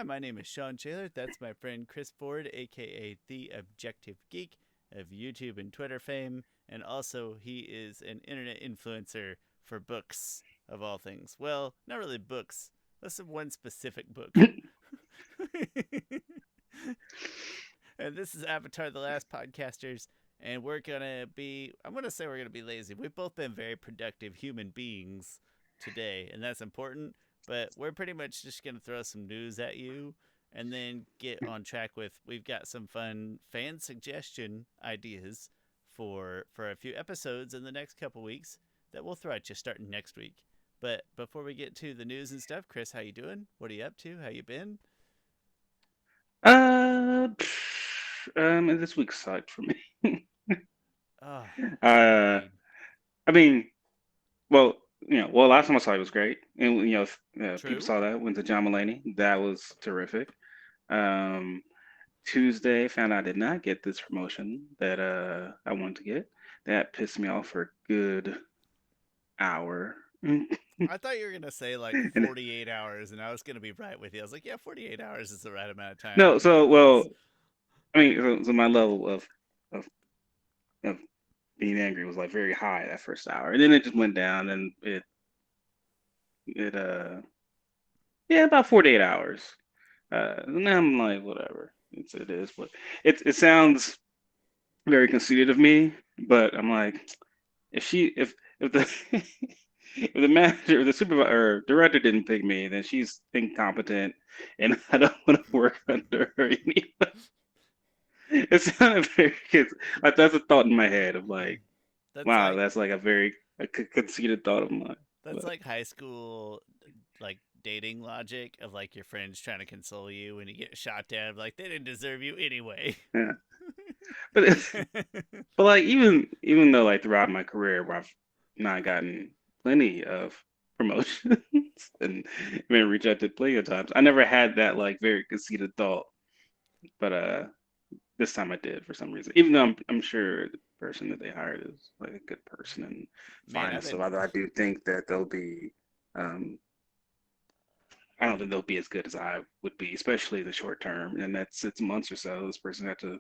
Hi, my name is Shawn Shaler. That's my friend Chris Ford, aka The Objective Geek of YouTube and Twitter fame, and also he is an internet influencer for books of all things. Well, not really books. That's one specific book. And this is Avatar: The Last Podcasters, and I'm gonna say we're gonna be lazy. We've both been very productive human beings today, and that's important. But we're pretty much just gonna throw some news at you, and then get on track with. We've got some fun fan suggestion ideas for a few episodes in the next couple weeks that we'll throw at you starting next week. But before we get to the news and stuff, Chris, how you doing? What are you up to? How you been? Uh, this week sucked for me. Oh, Uh, agreed. I mean, last time I saw it was great, and people True. saw that. Went to John Mulaney, that was terrific. Um, Tuesday found out I did not get this promotion that I wanted to get. That pissed me off for a good hour. I thought you were gonna say like And 48 hours, and I was gonna be right with you. I was like, yeah, 48 hours is the right amount of time no, to get those. so my level of of being angry was like very high that first hour, and then it just went down, and it yeah, about 48 hours. And then I'm like, whatever. It is, but it sounds very conceited of me. But I'm like, if the if the manager, or the supervisor, or director didn't pick me, then she's incompetent, and I don't want to work under her anyway. It sounded very like that's a thought in my head of like, That's wow, like that's like a very conceited thought of mine. that's But like high school like dating logic of like your friends trying to console you when you get shot down. Like they didn't deserve you anyway. yeah, but but like even though like throughout my career where I've not gotten plenty of promotions and been rejected plenty of times, I never had that like very conceited thought. But this time I did for some reason. Even though I'm sure the person that they hired is like a good person and Man, fine I've and stuff. been I do think that they'll be um I don't think they'll be as good as I would be, especially in the short term. And that 6 months or so, this person had to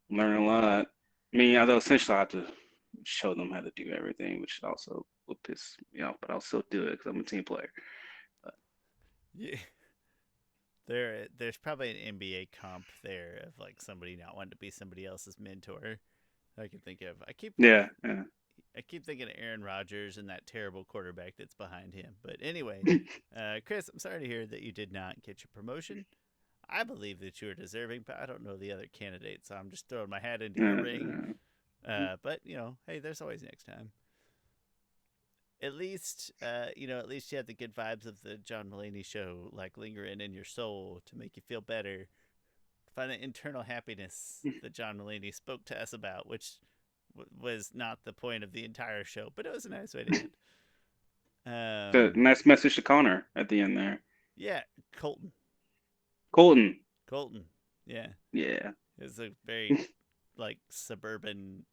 learn a lot. I mean, although essentially I have to show them how to do everything, which also will piss me off, but I'll still do it because I'm a team player. But yeah. There's probably an NBA comp there of like somebody not wanting to be somebody else's mentor. I can think of. yeah, yeah. I keep thinking of Aaron Rodgers and that terrible quarterback that's behind him. But anyway, Chris, I'm sorry to hear that you did not get your promotion. I believe that you are deserving, but I don't know the other candidates, so I'm just throwing my hat into the ring. But hey, there's always next time. At least you had the good vibes of the John Mulaney show, like lingering in your soul to make you feel better. Find the internal happiness that John Mulaney spoke to us about, which was not the point of the entire show, but it was a nice way to end. The Um, nice message to Connor at the end there. yeah, Colton. Colton. Colton. Yeah, Yeah. it's a very like suburban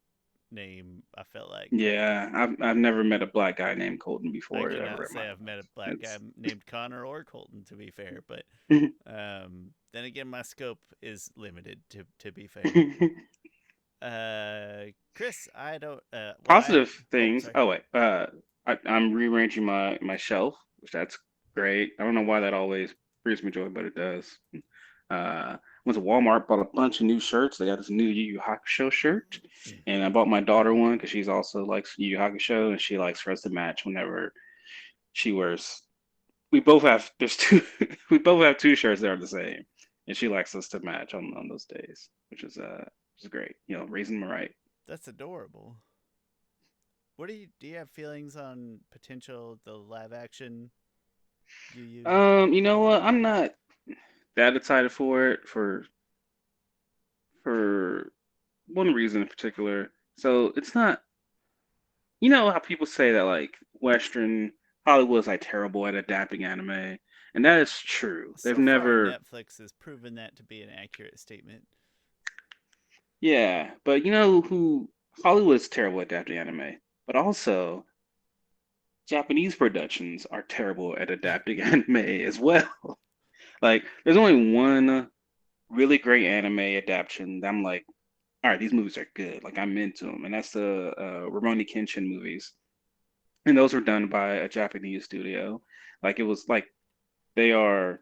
name. I felt like Yeah. I've never met a black guy named Colton I before cannot ever in my say I've met a life. black guy named Connor or Colton, to be fair, but then again, my scope is limited. To be fair, Chris, I don't. Well, I. Positive Oh, things. sorry. Oh wait. I'm rearranging my shelf, which that's great. I don't know why that always brings me joy, but it does. Went to Walmart, bought a bunch of new shirts. They got this new Yu Yu Hakusho shirt, and I bought my daughter one because she's also likes Yu Yu Hakusho, and she likes for us to match whenever she wears. We both have there's two. We both have two shirts that are the same, and she likes us to match on those days, which is great. Raising them right. That's adorable. What do you have feelings on potential the live action Yu Yu? You know what? I'm not that excited for it for one reason in particular. So it's not, you know how people say that like Western Hollywood is like terrible at adapting anime, and that is true. They've So far, never, Netflix has proven that to be an accurate statement. yeah, but you know who Hollywood is terrible at adapting anime, but also Japanese productions are terrible at adapting anime as well. Like, there's only one really great anime adaptation that I'm like, all right, these movies are good. Like, I'm into them, and that's the Rurouni Kenshin movies, and those were done by a Japanese studio. Like, it was like they are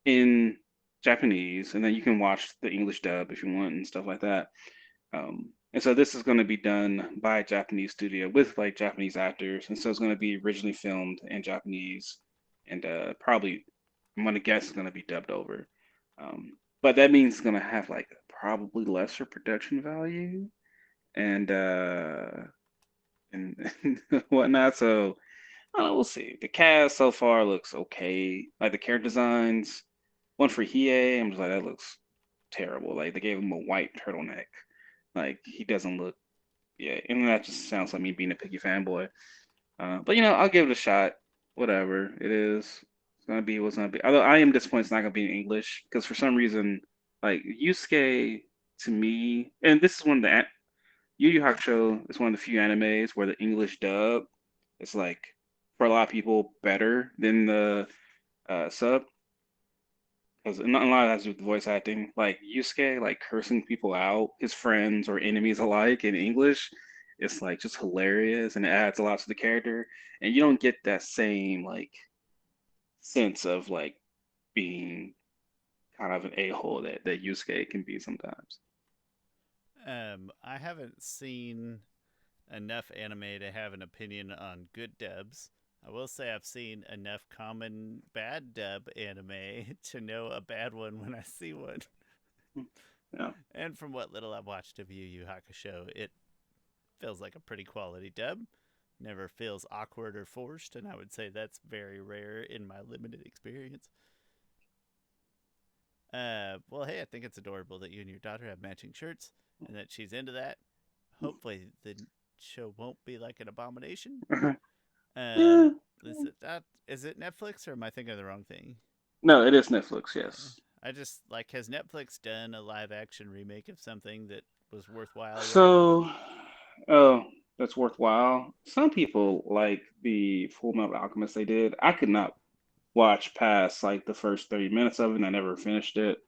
in Japanese, and then you can watch the English dub if you want and stuff like that. And so this is going to be done by a Japanese studio with like Japanese actors, and so it's going to be originally filmed in Japanese, and probably I'm going to guess it's going to be dubbed over. But that means it's going to have like probably lesser production value and and whatnot. So I don't know, we'll see. The cast so far looks okay. Like the character designs, one for Hiei, I'm just like that looks terrible. Like they gave him a white turtleneck. Like he doesn't look, yeah, and that just sounds like me being a picky fanboy. But I'll give it a shot. Whatever it is, it's gonna be what's gonna be. Although I am disappointed it's not gonna be in English because for some reason, like Yusuke to me, and this is one of the Yu Yu Hakusho is one of the few animes where the English dub is like for a lot of people better than the sub because a lot of that has to do with voice acting. Like Yusuke, like cursing people out, his friends or enemies alike in English, it's like just hilarious and it adds a lot to the character. And you don't get that same like sense of like being kind of an a hole that Yusuke can be sometimes. I haven't seen enough anime to have an opinion on good dubs. I will say I've seen enough common bad dub anime to know a bad one when I see one. Yeah. And from what little I've watched of Yu Yu Hakusho, it feels like a pretty quality dub. Never feels awkward or forced, and I would say that's very rare in my limited experience. Well, hey, I think it's adorable that you and your daughter have matching shirts and that she's into that. Hopefully, the show won't be like an abomination. Yeah. Is it Netflix or am I thinking of the wrong thing? No, it is Netflix, Yeah. yes. I just like has Netflix done a live action remake of something that was worthwhile yet? So, oh, that's worthwhile. Some people like the Full Metal Alchemist they did. I could not watch past like the first 30 minutes of it and I never finished it.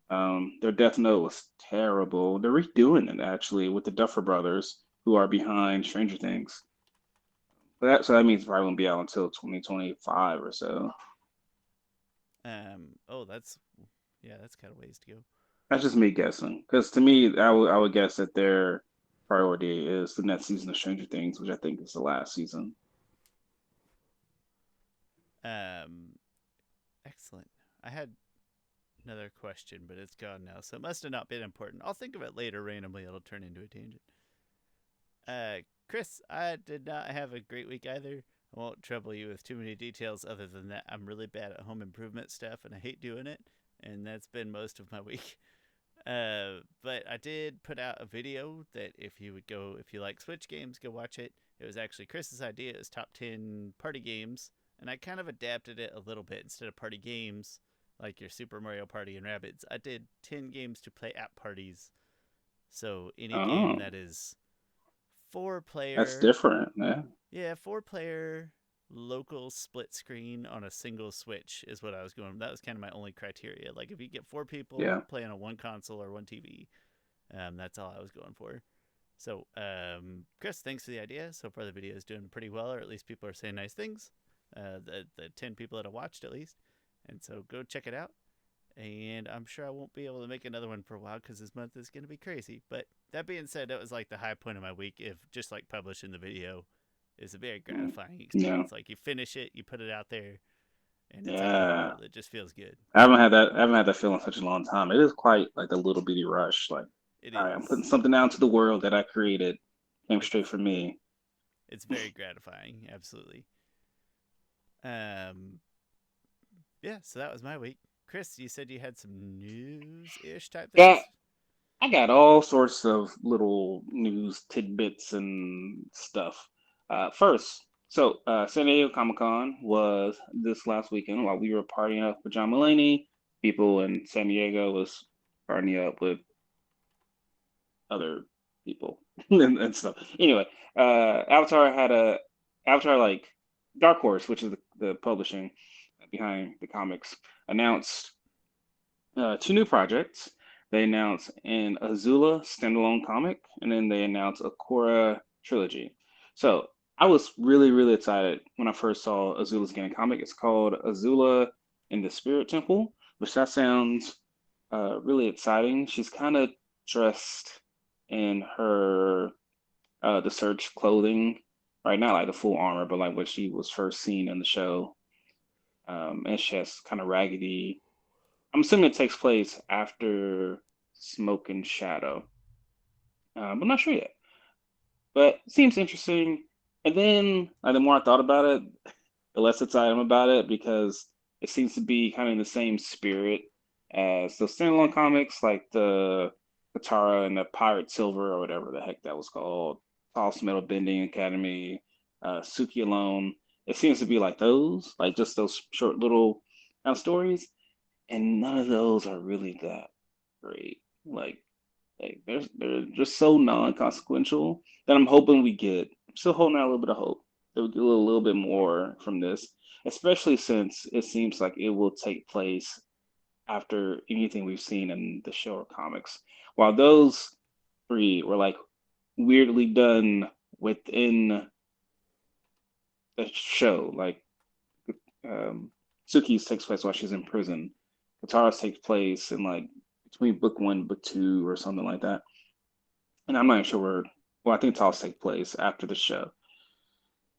Their Death Note was terrible. They're redoing it actually with the Duffer Brothers, who are behind Stranger Things. So that means it probably won't be out until 2025 or so. Oh, that's kind of ways to go. That's just me guessing. Because to me, I would guess that their priority is the next season of Stranger Things, which I think is the last season. Um, Excellent. I had another question, but it's gone now, so it must have not been important. I'll think of it later randomly. It'll turn into a tangent. Chris, I did not have a great week either. I won't trouble you with too many details other than that I'm really bad at home improvement stuff and I hate doing it, and that's been most of my week. But I did put out a video that if you like Switch games, go watch it. It was actually Chris's idea. It was top 10 party games, and I kind of adapted it a little bit. Instead of party games like your Super Mario Party and Rabbids, I did 10 games to play at parties. So any game Oh, that is four that's player, different. Yeah. yeah, 4 player local split screen on a single Switch is what I was going. That was kind of my only criteria. Like if you get 4 people Yeah. playing on one console or one TV, that's all I was going for. So, Chris, thanks for the idea. So far, the video is doing pretty well, or at least people are saying nice things. The 10 people that have watched, at least, and so go check it out. And I'm sure I won't be able to make another one for a while because this month is going to be crazy. But that being said, that was like the high point of my week. If just like publishing the video is a very Mm. gratifying Yeah. experience. Like you finish it, you put it out there, and it's out in the Yeah. world. It just feels good. I haven't had that feeling in such a long time. It is quite like a little bitty rush. Like, It all right, I'm is. putting something out to the world that I created. Came straight It's from me. it's very gratifying. Absolutely. Um. Yeah. So that was my week. Chris, you said you had some news ish type Got things. I got all sorts of little news tidbits and stuff. First, San Diego Comic Con was this last weekend while we were partying up with John Mulaney. People in San Diego was partying up with other people and stuff. Anyway, Avatar had a Avatar like Dark Horse, which is the publishing behind the comics, announced. two new projects. They announced an Azula standalone comic, and then they announced a Korra trilogy. So I was really, really excited when I first saw Azula's getting a comic. It's called Azula in the Spirit Temple, which that sounds really exciting. She's kind of dressed in her the Surge clothing, right? Not like the full armor, but like what she was first seen in the show. And she has kind of raggedy. I'm assuming it takes place after Smoke and Shadow. I'm not sure yet, but it seems interesting. And then, the more I thought about it, the less excited I'm about it because it seems to be kind of in the same spirit as those standalone comics, like the Katara and the Pirate Silver or whatever the heck that was called, False Metal Bending Academy, Suki Alone. It seems to be like those, like just those short little stories, and none of those are really that great. They're just so non-consequential that I'm hoping we get. I'm still holding out a little bit of hope that we get a little bit more from this, especially since it seems like it will take place after anything we've seen in the show or comics. While those three were like weirdly done within the show, like um, Suki's takes place while she's in prison. Katara's takes place in like between book one and book two or something like that. And I'm not even sure where. Well, I think talks take place after the show,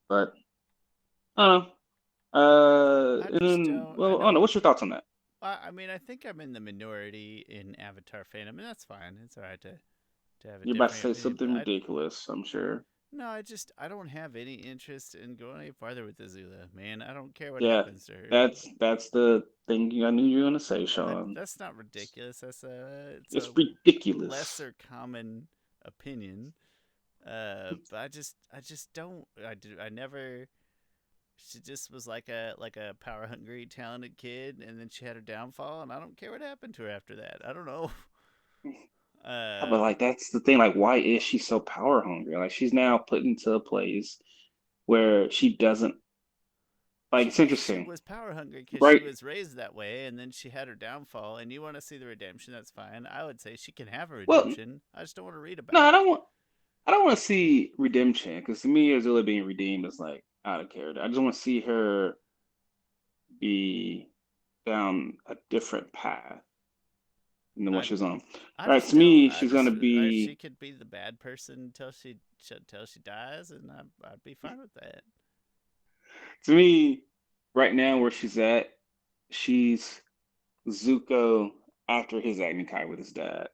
but I don't know. I And just then, don't. I well, I don't know. know. What's your thoughts on that? I mean, I think I'm in the minority in Avatar fandom, and that's fine. It's all right to have a You're about to differing say opinion. But something ridiculous, I'm sure. no, I don't have any interest in going any farther with Azula, man. I don't care what Yeah, happens to her. that's the thing I knew you were gonna say, Shawn. That's not ridiculous. It's It's a ridiculous. lesser common opinion. But I just don't. I never. She just was like a power hungry, talented kid, and then she had her downfall, and I don't care what happened to her after that. I don't know. Yeah, but like that's the thing. Like, why is she so power hungry? Like, she's now put into a place where she doesn't like. It's She interesting, was power hungry because she right? was raised that way, and then she had her downfall. And you want to see the redemption? That's fine. I would say she can have a Well, redemption. I just don't want to read no, about it. I don't want to see redemption because to me, Azula being redeemed is like out of character. I just want to see her be down a different path than what I she's on. I Right, just to don't. me, she's gonna She be could be the bad person until she dies, and I'd be fine with that. to me right now where she's at. She's Zuko after his Agni-Kai with his dad.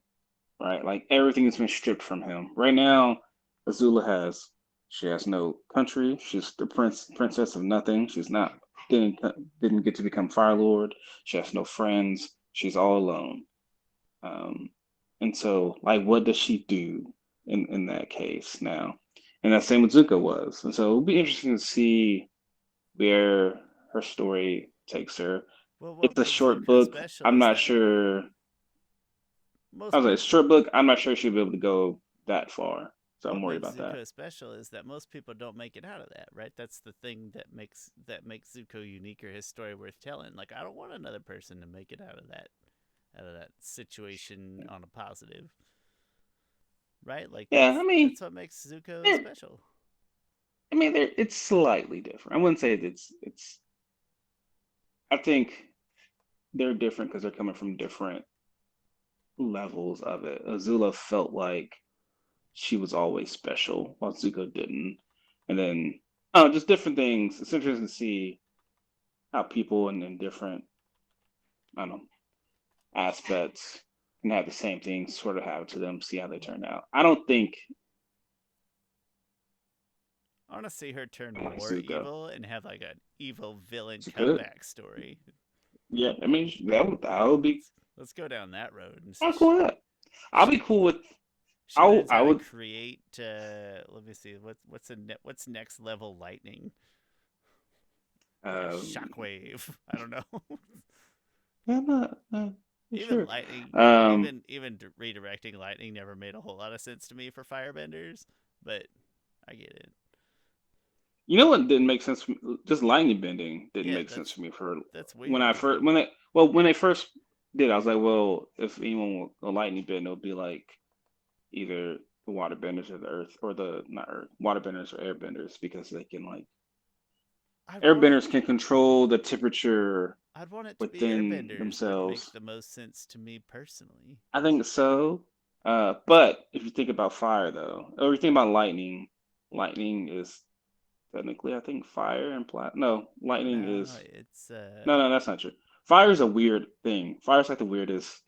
Right, like everything has been stripped from him. Right now, Azula has she has no country. She's the princess of nothing. She's not didn't didn't get to become Fire Lord. She has no friends. She's all alone. Um, and so, like, what does she do in that case now? And that same with Zuko was. And so it'll be interesting to see where her story takes her. Well, what It's a makes short Zuko book. special I'm is not that sure. I most was like, people short book. I'm not sure she'll be able to go that far. So I'm what worried makes about that. Zuko special is that most people don't make it out of that, right? That's the thing that makes Zuko unique or his story worth telling. Like I don't want another person to make it out of that situation on a positive, right? Like Yeah, I mean, that's what makes Zuko they're, special. it's slightly different. I wouldn't say that it's. I think they're different because they're coming from different levels of it. Azula felt like she was always special, while Zuko didn't. And then, oh, just different things. It's interesting to see how people in different, I don't know, aspects can have the same thing sort of happen to them, see how they turn out. I don't think I want to see her turn more Zuko. evil and have like an evil villain She could. comeback story. Yeah, I mean that would be. Let's go down that road. And I'm cool with that. I'll be she cool with. she learns I how to would. create. Let me see. What's next level lightning? Like a Um, shockwave. I don't know. I'm not. Even Sure. lightning, Um, redirecting lightning never made a whole lot of sense to me for firebenders, but I get it. you know what didn't make sense? Just lightning bending didn't Yeah, make sense for me for that's when I weird. first when they well when they first did. I was like, well, if anyone will a lightning bend, it'll be like either the waterbenders or the earth or the not earth waterbenders or airbenders because they can like I'd want it. airbenders can control the temperature I'd want it to be within airbenders. Would make themselves. the most sense to me personally. I think so. But if you think about fire though, or you think about lightning, lightning is technically I think fire and plat. No, lightning No, is it's no, that's not true. Fire is a weird thing. Fire is like the weirdest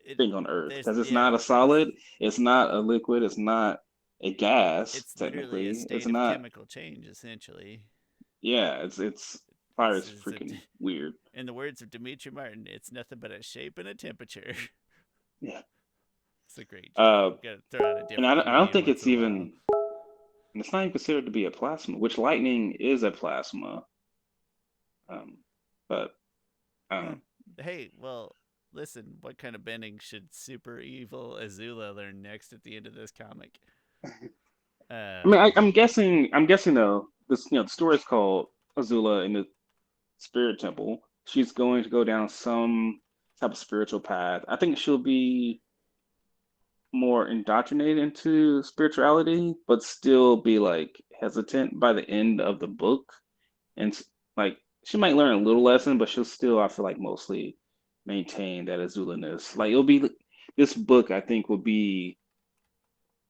it. thing on Earth There's because it's yeah. not a solid, it's not a liquid, it's not a gas. It's literally a Technically, it's state of not. chemical change, essentially. Yeah, it's fire This is is a, freaking weird. in the words of Dimitri Martin, it's nothing but a shape and a temperature. Yeah. It's a great joke. Uh, We've got to throw out a and different I don't comedian think once it's in a while. even. And it's not even considered to be a plasma, which lightning is a plasma. Um, but I don't Huh. know. Hey, well, listen, what kind of bending should super evil Azula learn next at the end of this comic? I mean, Um, I'm guessing. I'm guessing though. This the story is called Azula in the Spirit Temple. She's going to go down some type of spiritual path. I think she'll be more indoctrinated into spirituality, but still be like hesitant by the end of the book. And like she might learn a little lesson, but she'll still, I feel like, mostly maintain that Azuliness. Like it'll be this book, I think, will be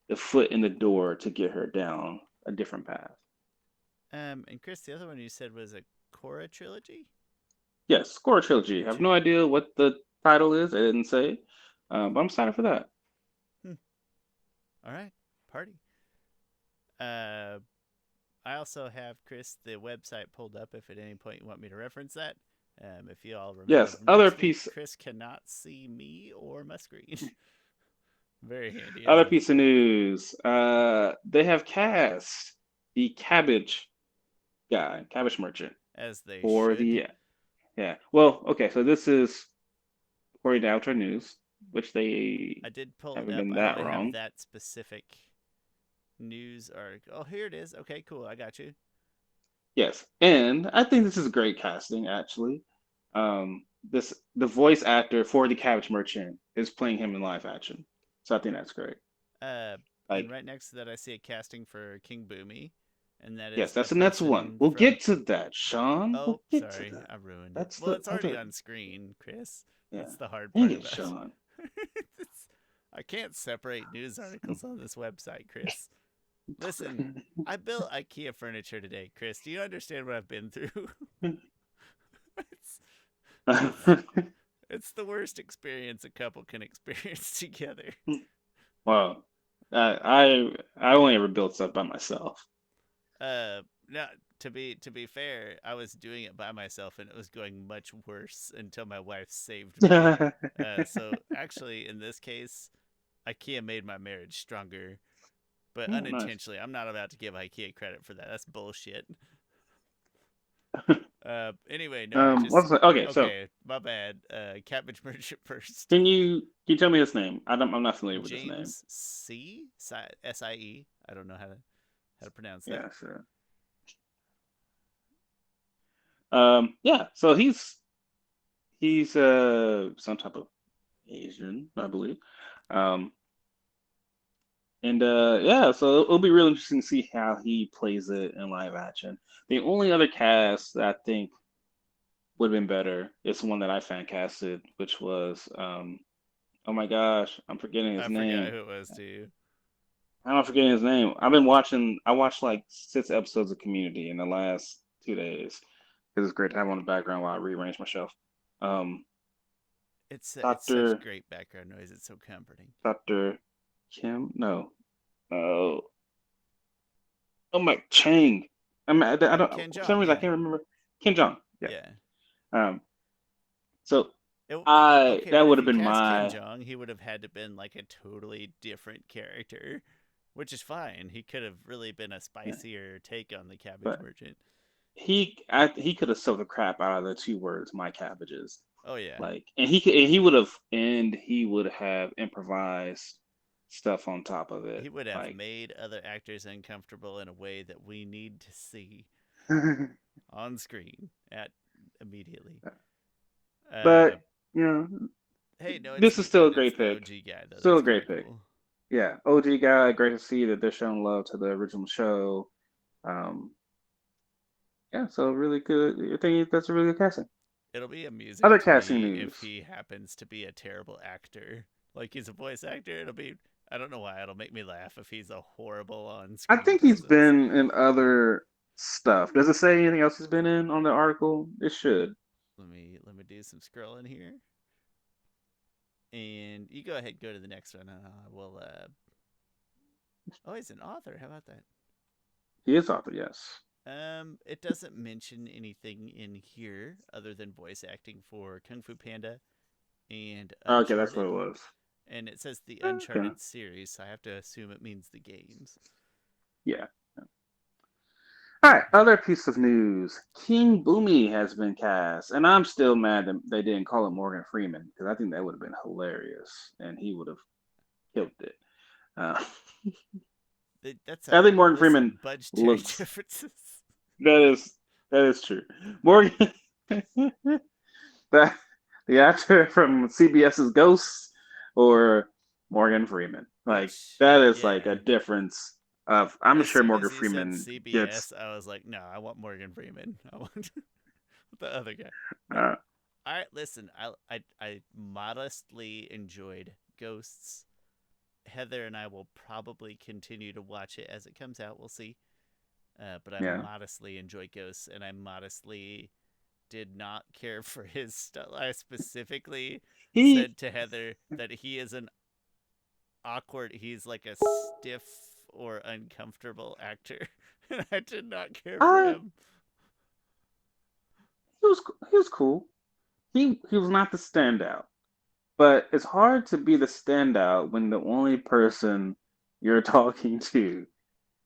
the foot in the door to get her down a different path. and Chris, the other one you said was a Korra trilogy? Yes, Korra trilogy. I have no idea what the title is. I didn't say, but I'm excited for that. Hmm. All right, party. Uh, I also have Chris the website pulled up. If at any point you want me to reference that, if you all remember Yes, from other next week, piece, Chris cannot see me or my screen. Very handy other of piece of news. They have cast the Cabbage guy, Cabbage Merchant, as they for should. the yeah. Well, okay, so this is according to Outer News, which they I did pull it haven't up. been I that only have wrong. that specific news article. Oh, here it is. Okay, cool. I got you. Yes, and I think this is great casting actually. This the voice actor for the Cabbage Merchant is playing him in live action, so I think that's great. Uh, and Like, right next to that, I see a casting for King Boomy, and that yes, is the that's the next one. person We'll from. get to that, Sean. Oh, We'll get to sorry, that. I ruined it. That's Well, the it's that's already a on screen, Chris. yeah. That's the hard Dang part it, about Sean. it. I can't separate news articles on this website, Chris. Listen, I built IKEA furniture today, Chris. Do you understand what I've been through? it's, it's it's the worst experience a couple can experience together. Well, I only ever built stuff by myself. Now to be fair, I was doing it by myself and it was going much worse until my wife saved me. So actually, in this case, IKEA made my marriage stronger, but Oh, nice. unintentionally. I'm not about to give IKEA credit for that. That's bullshit. Anyway, no, I just Okay, so okay. My bad. Cabbage Merchant first. can you tell me his name? I'm not familiar with his name. James Sie. I don't know how to pronounce that. Yeah, sure. Yeah, so he's some type of Asian, I believe. Um, and yeah, so it'll be really interesting to see how he plays it in live action. The only other cast that I think would have been better is the one that I fan casted, which was oh my gosh, I'm forgetting his I forgot name. who it was too. I'm forgetting his name. I've been watching. I watched like 6 episodes of Community in the last 2 days because it's great to have on the background while I rearrange my shelf. Um, It's such Doctor great background noise. It's so comforting. Doctor Kim? No. Oh, oh my Chang. I don't. Ken For some Jong, reason, I yeah, can't remember. Kim Jong. Yeah. yeah. Um. So It, I okay, that but would if have you been cast Ken my. Jong, he would have had to been like a totally different character, which is fine. He could have really been a Yeah, spicier take on the Cabbage but Merchant. he could have sold the crap out of the 2 words, my cabbages. Oh yeah, Like, and he would have improvised stuff on top of it. he would have Like, made other actors uncomfortable in a way that we need to see on screen at immediately. Uh, but you know, Hey, no, it's this is the still a it's great the pick. OG guy though. Still That's a kind of great pick. cool. Yeah, OG guy. Great to see that they're showing love to the original show. Um, yeah, so really good. I think that's a really good casting. It'll be amusing Other to casting me if news. he happens to be a terrible actor. Like he's a voice actor. It'll be I don't know why it'll make me laugh if he's a horrible I on-screen think he's presence. been in other stuff. Does it say anything else he's been in on the article? It should. Let me do some scrolling here. And you go ahead, go to the next one. We'll. Oh, he's an author. How about that? He is author, yes. It doesn't mention anything in here other than voice acting for Kung Fu Panda and Okay, that's what it Uncharted, was. and it says the Okay. Uncharted series. So I have to assume it means the games. Yeah. All right, other piece of news. King Boomy has been cast, and I'm still mad that they didn't call him Morgan Freeman because I think that would have been hilarious, and he would have killed it. Uh, That's I a think Morgan Freeman listen, budgetary looks. differences. That is true. Morgan, the the actor from CBS's Ghosts, or Morgan Freeman. Like Which, that is like a yeah. difference of. I'm As sure soon as Morgan you said Freeman gets. CBS, I was like, no, I want Morgan Freeman. I want the other guy. No. Uh, All right, listen. I modestly enjoyed Ghosts. Heather and I will probably continue to watch it as it comes out. We'll see. But I yeah, modestly enjoy Ghosts, and I modestly did not care for his stuff. I specifically he said to Heather that he is an awkward. He's like a stiff or uncomfortable actor, and I did not care for I him. he was cool. He was not the standout, but it's hard to be the standout when the only person you're talking to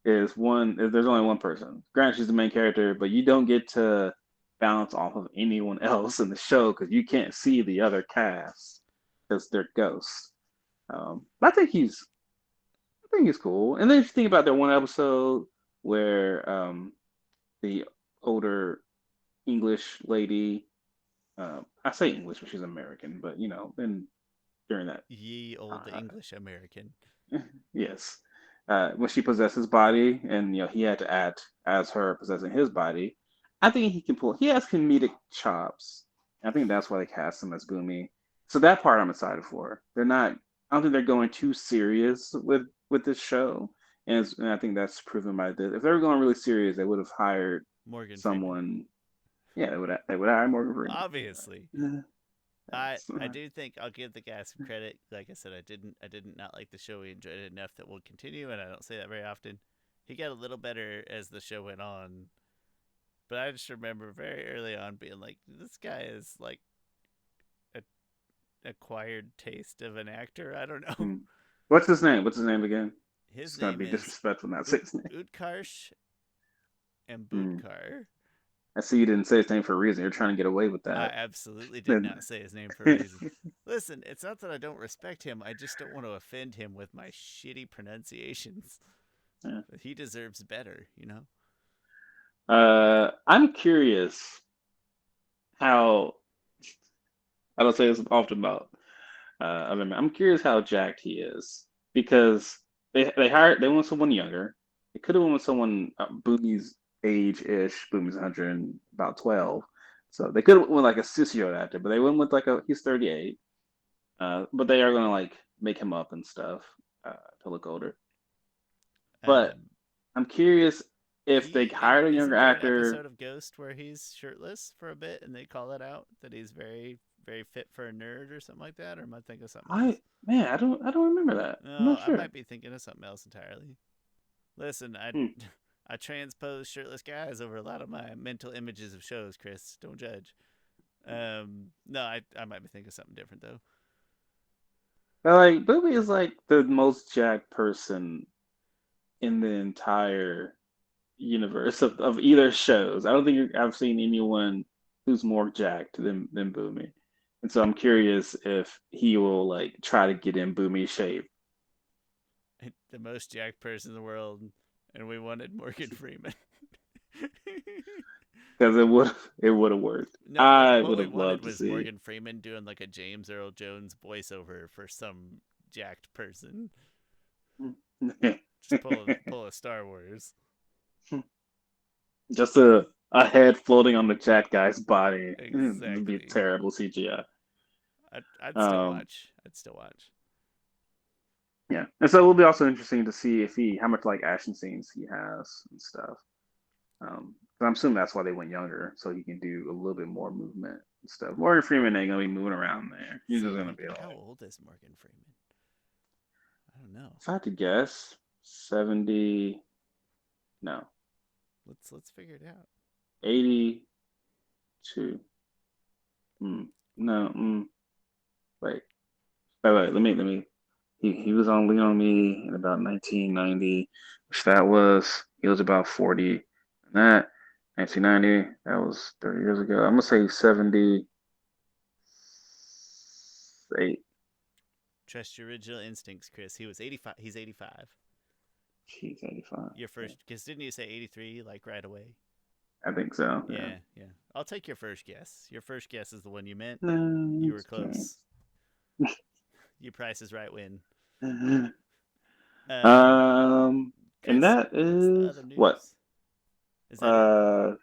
is one. There's only one person. Granted, she's the main character, but you don't get to bounce off of anyone else in the show because you can't see the other cast because they're ghosts. I think he's cool. And then if you think about that one episode where the older English lady, I say English, but she's American, but then during that Ye old time, English American. yes, when she possessed his body, and he had to act as her possessing his body. I think he can pull. He has comedic chops. I think that's why they cast him as Boomy. So that part I'm excited for. They're not. I don't think they're going too serious with this show, and I think that's proven by this. If they were going really serious, they would have hired Morgan Freeman. someone. Yeah, they would hire Morgan Freeman. Obviously. Yeah, I that's I do think I'll give the guy some credit. Like I said, I didn't not like the show. We enjoyed it enough that we'll continue, and I don't say that very often. He got a little better as the show went on, but I just remember very early on being like, this guy is like a acquired taste of an actor. I don't know. Hmm. What's his name? What's his name again? His It's gonna name be is disrespectful not to say his name. Utkarsh and Hmm. Budkar. I see you didn't say his name for a reason. You're trying to get away with I that. absolutely did Then not say his name for a reason. Listen, it's not that I don't respect him. I just don't want to offend him with my shitty pronunciations. yeah. But he deserves better, you know? I'm curious how I don't say this often about other men. I'm curious how jacked he is because they want someone younger. They could have went with someone Boomy's age ish. Boomy's 100 and about 12, so they could have went like a 6-year-old actor, but they went with like a he's 38. But they are gonna like make him up and stuff to look older. But Um, I'm curious if they he hired a younger isn't there an actor. episode of Ghost where he's shirtless for a bit and they call it out that he's very, very fit for a nerd or something like that? Or am I thinking of something else? I don't remember that. I'm No, not I sure. might be thinking of something else entirely. Listen, I Hmm. I transpose shirtless guys over a lot of my mental images of shows, Chris. Don't judge. No, I might be thinking of something different though. But like Booby is like the most jacked person in the entire universe of either shows. I don't think I've seen anyone who's more jacked than Boomy. And so I'm curious if he will like try to get in Boomy's shape. The most jacked person in the world, and we wanted Morgan Freeman. because it would have worked. No, I what would we have wanted loved to was see. Morgan Freeman doing like a James Earl Jones voiceover for some jacked person. Just pull a Star Wars. Just a head floating on the Jack guy's body. It'd be Exactly. terrible CGI. I'd still Um, watch. I'd still watch. yeah, and so it will be also interesting to see if he how much like action scenes he has and stuff. 'Cause I'm assuming that's why they went younger, so he can do a little bit more movement and stuff. Morgan Freeman ain't gonna be moving around there. He's just See, gonna be how like, old is Morgan Freeman? I don't know. if I had to guess, 70. No, Let's figure it out. 82. No. Wait. Wait. Let me. He was on Lean on Me in about 1990, which that was he was about 40. And that 1990, that was 30 years ago. I'm gonna say 78. Trust your original instincts, Chris. He was 85. He's 85. Jeez, 85. Your Yeah, first, because didn't you say 83 like right away? I think so. Yeah. Yeah, yeah. I'll take your first guess. Your first guess is the one you meant. No, You were it's okay. close. You Price is Right win. um, Um, and Chris, that what's the is other what? news? Is that it? Uh,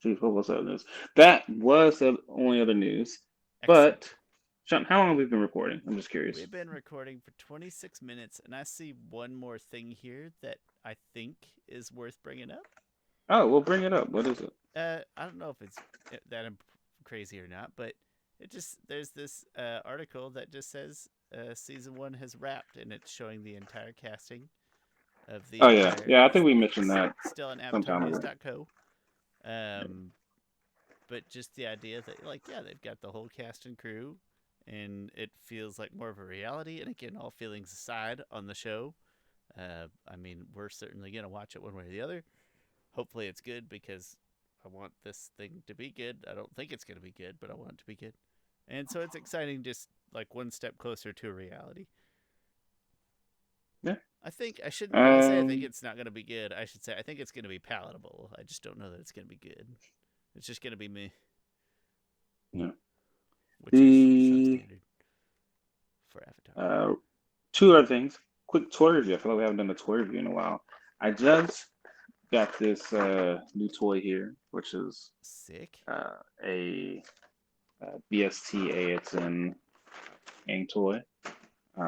Geez, what was the other news? That was the only other news. Excellent. But Sean, how long have we been recording? I'm just curious. We've been recording for 26 minutes, and I see one more thing here that I think is worth bringing up. Oh, we'll bring it up. What is it? I don't know if it's that crazy or not, but there's this article that just says season 1 has wrapped, and it's showing the entire casting of the Oh yeah, entire. yeah. I think we mentioned that Still on some time ago. avatarnews.co. But just the idea that, like, yeah, they've got the whole cast and crew, and it feels like more of a reality. And again, all feelings aside on the show, I mean, we're certainly gonna watch it one way or the other. Hopefully, it's good because I want this thing to be good. I don't think it's gonna be good, but I want it to be good. And so it's exciting, just like one step closer to a reality. Yeah. I think I shouldn't really say I think Um. it's not going to be good. I should say I think it's going to be palatable. I just don't know that it's going to be good. It's just going to be me, Yeah. which is The substandard for Avatar. uh, two other things. Quick toy review. I feel like we haven't done a toy review in a while. I just got this new toy here, which is Sick. a BSTA. It's an Aang toy,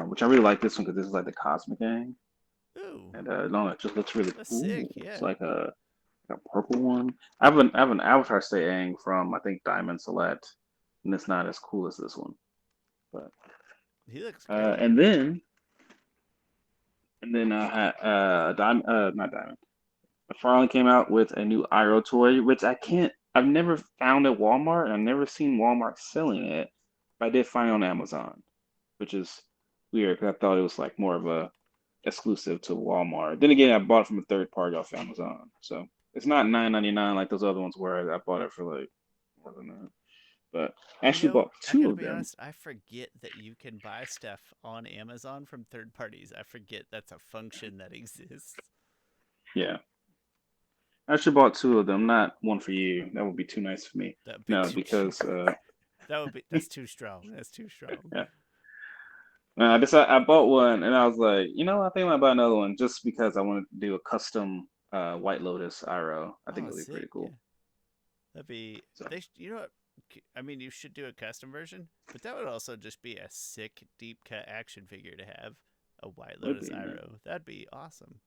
which I really like this one because this is like the Cosmic Aang. Ooh, And no, it just looks really that's cool. sick. It's Yeah, like a purple one. I have an Avatar Sayang from I think Diamond Select, and it's not as cool as this one. But he looks great. and then I had not Diamond. McFarlane came out with a new Iroh toy, which I've never found at Walmart, and I've never seen Walmart selling it, but I did find it on Amazon, which is weird because I thought it was like more of a exclusive to Walmart. Then again, I bought it from a third party off Amazon, so it's not $9.99 like those other ones where I bought it for like more than that. But I You actually know, bought I two gotta of be them. honest. I forget that you can buy stuff on Amazon from third parties. I forget that's a function that exists. Yeah, I actually bought two of them, not one for you. That would be too nice for me. That'd be No, too. because That would be. That's too strong. That's too strong. yeah. I bought one and I was like, I think I might buy another one just because I wanted to do a custom White Lotus Iro. I think Oh, it'll be sick. pretty Yeah. cool. That'd be So you know what? I mean, you should do a custom version, but that would also just be a sick deep cut action figure to have a White would Lotus be, man. Iro. That'd be awesome.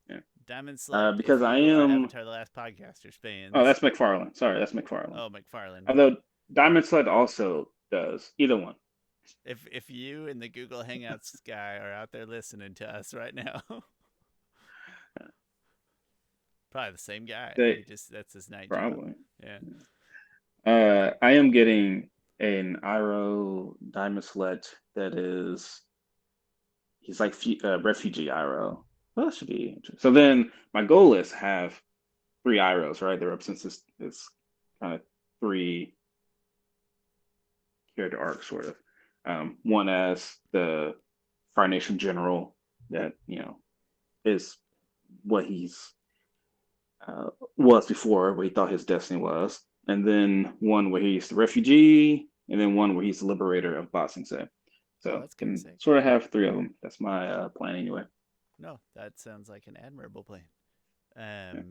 Yeah. Diamond Select, if Because I you are am. Avatar: The Last Podcasters Oh, fans. that's McFarlane. Sorry, that's McFarlane. Oh, McFarlane. Although Diamond Sled also does either one. If you and the Google Hangouts guy are out there listening to us right now, probably the same guy. They He just that's his night job. probably. Yeah. I am getting an Iro Diamond Sled that is he's like refugee Iro. Well, that should be interesting. So then my goal is to have three Iros, right? There since it's kind of three character arcs, sort of. One as the Fire Nation general that is what he's uh, was before, what he thought his destiny was, and then one where he's the refugee, and then one where he's the liberator of Boxing Say. Oh, So that's kind of can sick. sort of have three of them. That's my plan anyway. No, that sounds like an admirable plan. Yeah.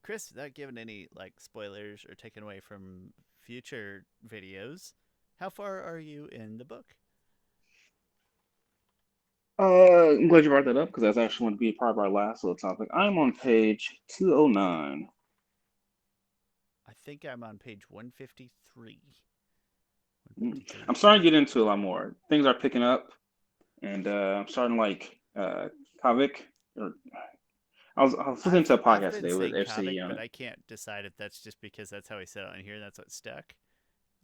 Chris, without giving any like spoilers or taking away from future videos, how far are you in the book? I'm glad you brought that up because that's actually going to be part of our last little topic. I'm on page 209. I think I'm on page 153. I'm 153. starting to get into a lot more. Things are picking up, and I'm starting like Kavik. Or I was listening to a I've podcast been today with saying FCE Kavik, on but it. I can't decide if that's just because that's how he said it on here and that's what stuck.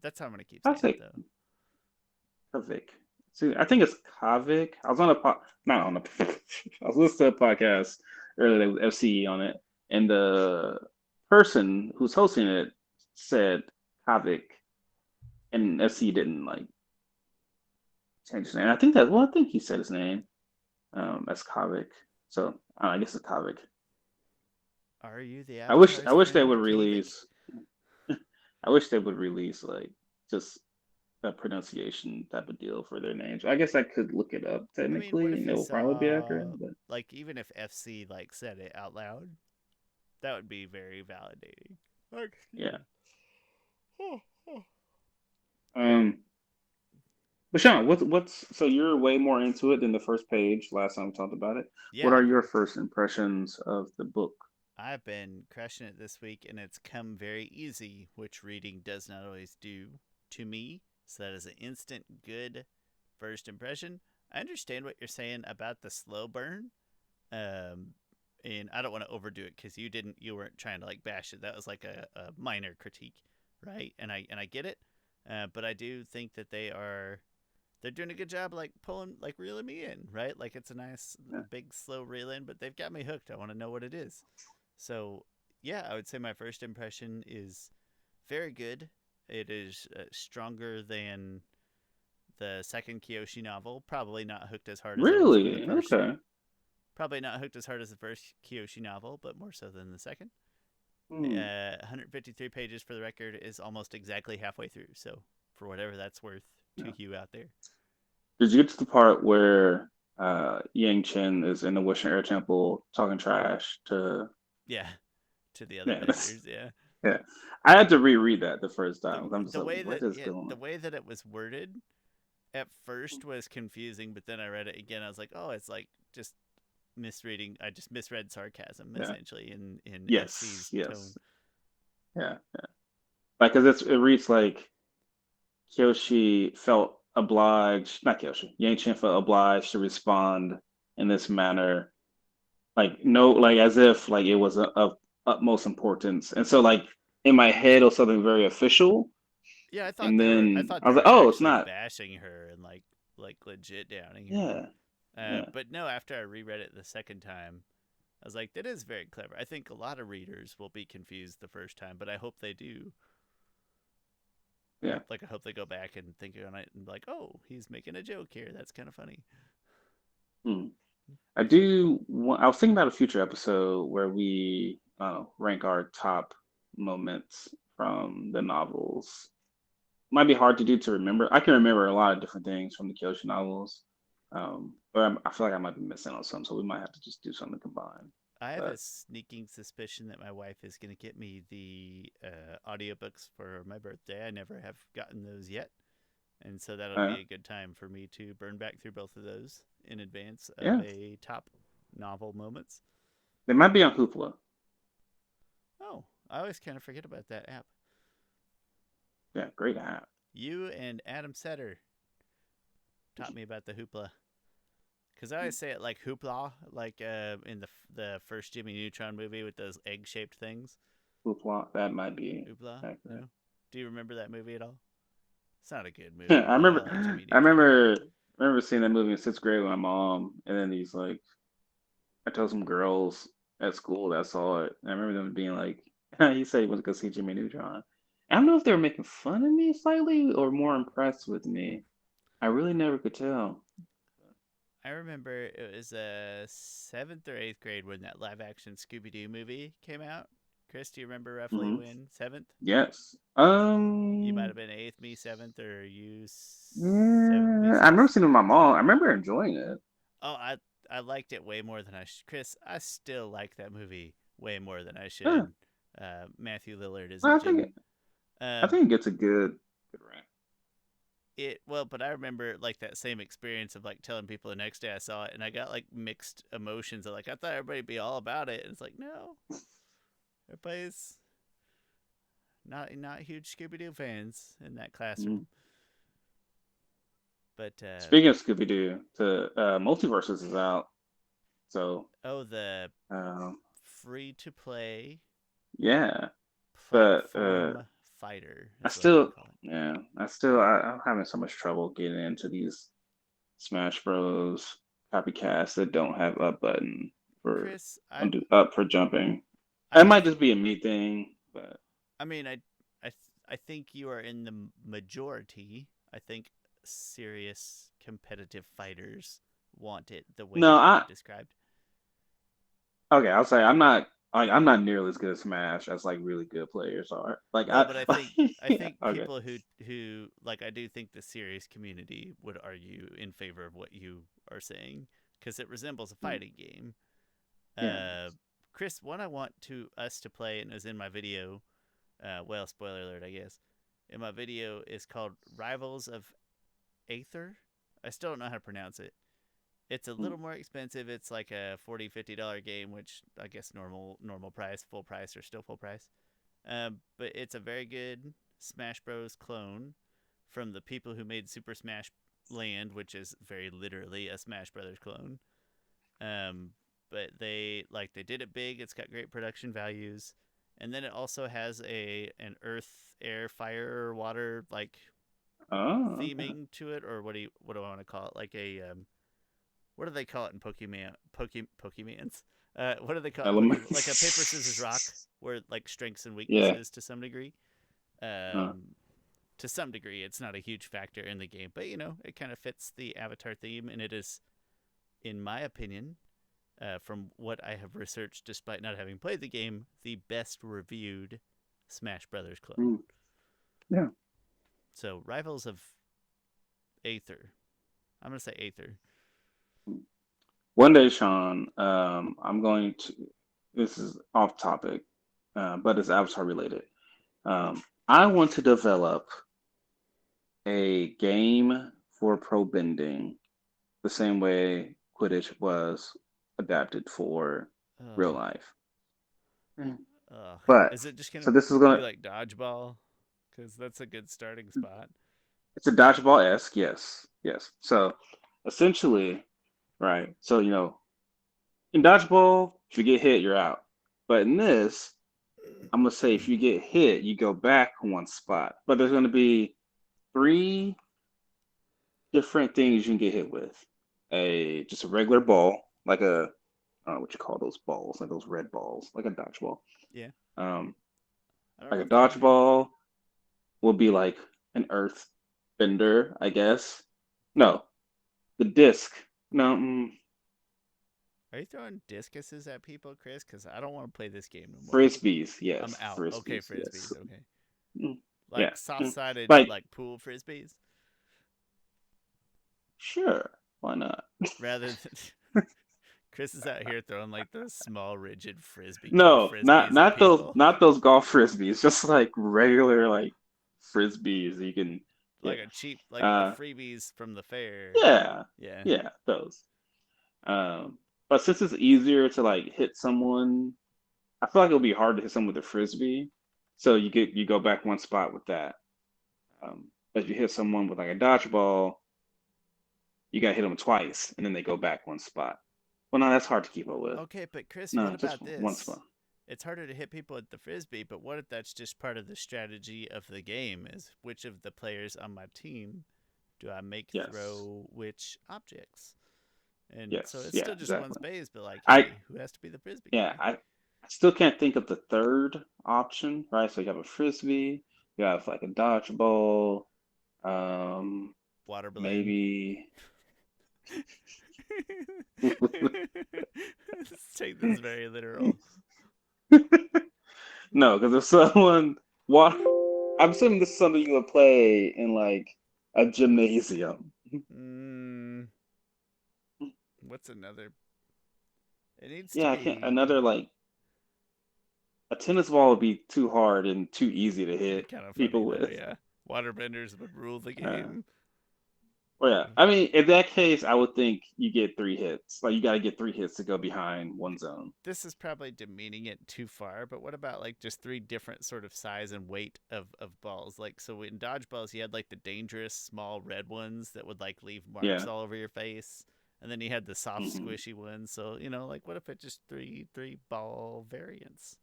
That's how I'm gonna keep I saying it say though. Kavik. See, I think it's Kavik. I was on a not on a. I was listening to a podcast earlier with FCE on it, and the person who's hosting it said Kavik, and FCE didn't like change his name. I think that well, I think he said his name. As Kavik. So I guess it's Kavik. Are you the I Avatar's wish they would friend, Kavik? release. I wish they would release like just a pronunciation type of deal for their names. I guess I could look it up I mean, what technically, if and he it will probably be saw accurate. But like even if FC like said it out loud, that would be very validating. Excuse yeah. me. Oh, oh. But Um. But Sean, what's so you're way more into it than the first page last time we talked about it. What yeah, are your first impressions of the book? I've been crushing it this week, and it's come very easy, which reading does not always do to me. So that is an instant good first impression. I understand what you're saying about the slow burn, um, and I don't want to overdo it because you weren't trying to like bash it. That was like a minor critique, right? And I get it, but I do think that they're doing a good job like pulling like reeling me in, right? Like it's a nice Yeah. big slow reel in, but they've got me hooked. I want to know what it is. So, yeah, I would say my first impression is very good. It is stronger than the second Kyoshi novel. Probably not hooked as hard as I was with the Really? first. Okay. Probably not hooked as hard as the first Kyoshi novel, but more so than the second. Hmm. 153 pages for the record is almost exactly halfway through. So, for whatever that's worth to Yeah. you out there. Did you get to the part where Yang Chen is in the Wishing Air Temple talking trash to Yeah, to the other yeah, benders. Yeah. yeah. I had to reread that the first The time. I'm just the like, way what that is going the on? way that it was worded at first was confusing, but then I read it again. I was like, oh, it's like just misreading. I just misread sarcasm Yeah. essentially in Yes. FC's tone. Yes. Yeah. Like, cause it reads like Kyoshi felt obliged, not Kyoshi, Yang Chen felt obliged to respond in this manner, like no, like as if like it was of utmost importance. And so like in my head it was something very official, Yeah, and I then thought I they was like, were oh, it's actually not. bashing her and like legit downing her. Yeah. Yeah. But no, after I reread it the second time, I was like, that is very clever. I think a lot of readers will be confused the first time, but I hope they do. Yeah. Like I hope they go back and think on it and be like, oh, he's making a joke here. That's kind of funny. Hmm. I was thinking about a future episode where we rank our top moments from the novels. Might be hard to do to remember. I can remember a lot of different things from the Kyoshi novels, but I feel like I might be missing on some, so we might have to just do something combined. I have a But sneaking suspicion that my wife is going to get me the audiobooks for my birthday. I never have gotten those yet. And so that'll uh, be a good time for me to burn back through both of those in advance of yeah, a top novel moments. they might be on Hoopla. Oh, I always kind of forget about that app. Yeah, great app. You and Adam Setter taught me about the Hoopla. Because I always say it like hoopla, like in the first Jimmy Neutron movie with those egg shaped things. Hoopla, that might be Hoopla? accurate. No? Do you remember that movie at all? It's not a good movie, I but I remember, like Jimmy I Neutron. remember, I remember seeing that movie in sixth grade with my mom, and then these like I told some girls at school that saw it. And I remember them being like, he said he went to go see Jimmy Neutron. I don't know if they were making fun of me slightly or more impressed with me. I really never could tell. I remember it was seventh or eighth grade when that live action Scooby Doo movie came out. Chris, do you remember roughly Hmm. when? Seventh? Yes. You might have been eighth, me seventh, or you seventh, me Yeah. I remember sixth. seeing it with my mom. I remember enjoying it. Oh, I liked it way more than I should. Chris, I still like that movie way more than I Yeah. should. Matthew Lillard is a I gem. think I Um, think it gets a good rant. but I remember like that same experience of like telling people the next day I saw it, and I got like mixed emotions. Of, like I thought everybody'd be all about it, and it's like no, everybody's not huge Scooby Doo fans in that Mhm. classroom. But Speaking of Scooby Doo, the Multiverses is out. So oh, the um, free to play yeah, but platform fighter I is what I'm gonna still call it. yeah I'm having so much trouble getting into these Smash Bros. Copycats that don't have up button for Chris, up for jumping. I It might just be a me thing, but I mean, I think you are in the majority. I think serious competitive fighters want it the way no, you described. okay, I'll say I'm not nearly as good at Smash as like really good players are. Like No, but I yeah, think okay. people who like I do think the serious community would argue in favor of what you are saying because it resembles a Mm, fighting game. yeah. Uh, Chris, one I want to us to play and it was in my video. Well, spoiler alert, I guess. In my video is called Rivals of Aether. I still don't know how to pronounce it. It's a Mm. little more expensive. It's like a $40-$50 game, which I guess normal price, full price, or still full price. But it's a very good Smash Bros. Clone from the people who made Super Smash Land, which is very literally a Smash Brothers clone. Um, but they did it big. It's got great production values, and then it also has an earth, air, fire, water like Oh, okay. theming to it, or what do I want to call it? Like a what do they call it in Pokemans? What do they call it in Pokemon? Like a paper scissors rock, Elements. where like strengths and Yeah. weaknesses to some degree. Uh, To some degree, it's not a huge factor in the game, but it kind of fits the Avatar theme, and it is, in my opinion, from what I have researched, despite not having played the game, the best reviewed Smash Brothers clone. mm, yeah. So, Rivals of Aether. I'm gonna say Aether. One day, Sean, I'm going to. This is off topic, but it's Avatar related. I want to develop a game for pro bending the same way Quidditch was adapted for real Ugh. life. Mm. Ugh. But Is it just so gonna this is be gonna like dodgeball? Because that's a good starting spot. it's a dodgeball esque, yes, yes. So essentially, right. So in dodgeball, if you get hit, you're out. But in this, I'm gonna say if you get hit, you go back one spot. But there's gonna be three different things you can get hit with. Just a regular ball, like I don't know what you call those balls, like those red balls, like a dodgeball. Yeah. Um, I don't like know a if they're red. dodgeball will be like an earth bender, I guess. No, the disc. No, Are you throwing discuses at people, Chris? Because I don't want to play this game no more. frisbees. I'm Yes, out. Okay, frisbees. Yes. frisbees. Okay. Mm, yeah. Like soft Mm. sided, Like, like pool frisbees, sure, why not? rather than. Chris is out here throwing like those small, rigid frisbee golf No, frisbees at people. not those golf frisbees. Just like regular like frisbees. You can, yeah, Like a cheap, like the uh, freebies from the fair. yeah, Yeah. yeah, those. But since it's easier to like hit someone, I feel like it'll be hard to hit someone with a frisbee. So you go back one spot with that. But if you hit someone with like a dodgeball, you gotta hit them twice, and then they go back one spot. Well, no, that's hard to keep up with. Okay, but Chris, what No, just about one spot. this? It's harder to hit people with the frisbee, but what if that's just part of the strategy of the game? Is which of the players on my team do I make Yes, throw which objects? And so yes, it's yeah, still just one exactly. space, but like, I hey, who has to be the frisbee yeah, guy? I still can't think of the third option, right? So you have a frisbee, you have like a dodgeball, um, Water balloon. maybe Let's take this very literal. No, because if someone water, I'm assuming this is something you would play in like a gymnasium. What's another? It needs to Yeah, I can't. be Another like a tennis ball would be too hard and too easy to hit kind of funny people though. with. Yeah, waterbenders would rule the Uh, game. well, yeah. I mean, in that case, I would think you get 3 hits. Like you got to get 3 hits to go behind one zone. This is probably demeaning it too far, but what about like just 3 different sort of size and weight of balls? Like, so in dodgeballs, you had like the dangerous small red ones that would like leave marks Yeah. all over your face, and then you had the soft Hmm. squishy ones. So like what if it just three ball variants?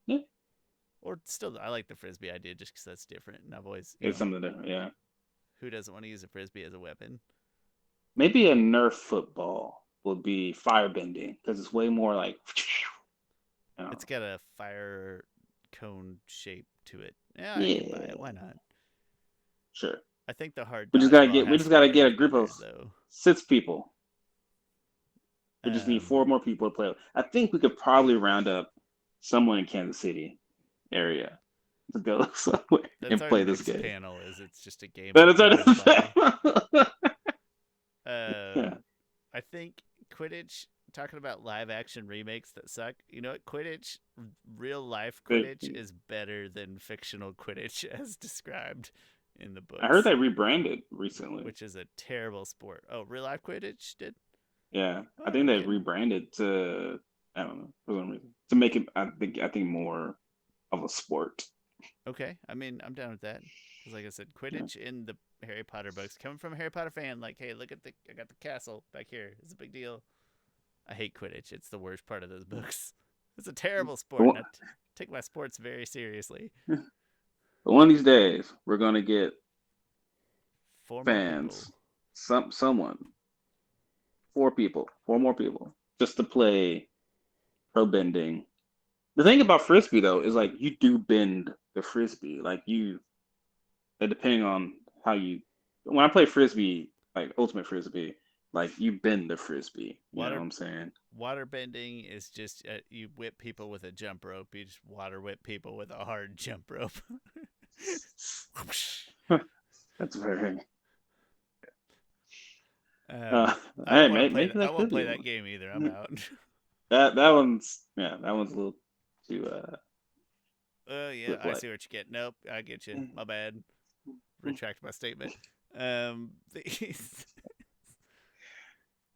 Yeah, Or still, I like the frisbee idea just because that's different, and I've always it's something different. Yeah, who doesn't want to use a frisbee as a weapon? maybe a Nerf football would be firebending because it's way more like. It's got a fire cone shape to it. Yeah, I Yeah, can buy it. Why not? sure. I think the hard We just gotta dodgeball get. We has just to be gotta get a group of Airbenders, though. 6 people. We just need Um, 4 more people to play with. I think we could probably round up someone in Kansas City area to go somewhere that's and our play this next game. panel. It's just a game That of is our dodgeball. Yeah. I think Quidditch. Talking about live action remakes that suck. You know what? Quidditch, real life Quidditch, is better than fictional Quidditch as described in the books. I heard they rebranded recently. Which is a terrible sport. Oh, real life Quidditch did? Yeah, Oh, I think no they kidding. rebranded to, I don't know, for some reason, to make it. I think more of a sport. Okay, I mean, I'm down with that. Because, like I said, Yeah. Quidditch in the Harry Potter books, coming from a Harry Potter fan, like, hey, look at I got the castle back here. It's a big deal. I hate Quidditch. It's the worst part of those books. It's a terrible sport. And I take my sports very seriously. But one of these days, we're gonna get 4 more fans, people. someone, 4 more people, just to play pro bending. The thing about frisbee though is like you do bend the frisbee, like depending on how you. When I play frisbee, like ultimate frisbee, like you bend the frisbee. You know what I'm saying? Water bending is just you whip people with a jump rope. You just water whip people with a hard jump rope. That's very. I Hey, won't that I won't could play be that one. game either. I'm out. That one's that one's a little too Oh yeah, flip I like. see what you get. Nope, I get you. My bad. Retract my statement.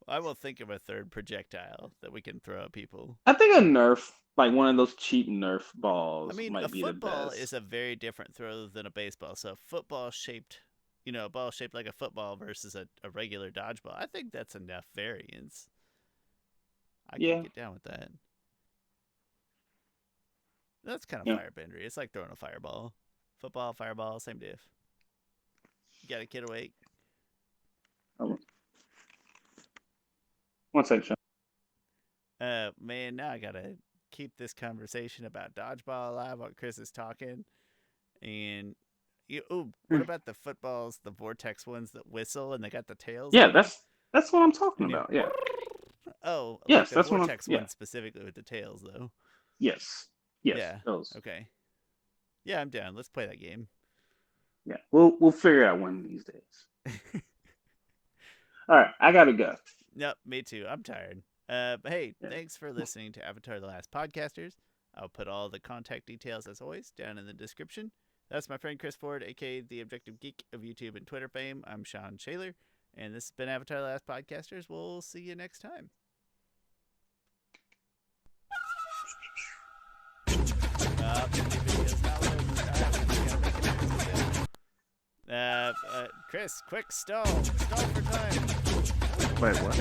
I will think of a third projectile that we can throw at people. I think a Nerf, like one of those cheap Nerf balls, I mean, a might be the football best. is a very different throw than a baseball. So, football shaped, a ball shaped like a football versus a regular dodgeball. I think that's enough variance. I can get down with that. That's kind of firebendery. It's like throwing a fireball. Football, fireball, same diff. You got a kid awake? One second, Shawn. Man, now I gotta keep this conversation about dodgeball alive while Chris is talking. And what about the footballs, the vortex ones that whistle and they got the tails? Yeah, on them? that's what I'm talking about. Yeah. Oh, Yes, like the that's vortex what I'm. one specifically with the tails, though. Yes. Yes. Yeah. Those. Okay. Yeah, I'm down. Let's play that game. Yeah. We'll figure it out one of these days. All right, I gotta go. Nope, me too. I'm tired. But hey, Yeah. thanks for listening to Avatar: The Last Podcasters. I'll put all the contact details, as always, down in the description. That's my friend Chris Ford, aka the Objective Geek of YouTube and Twitter fame. I'm Shawn Shaler, and this has been Avatar: The Last Podcasters. We'll see you next time. Chris, quick stall for time. Wait, what?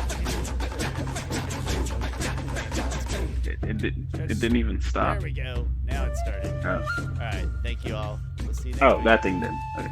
It didn't even stop. There we go. Now it's starting. Oh. All right. Thank you all. We'll see you next Oh, week. that thing didn't. Okay.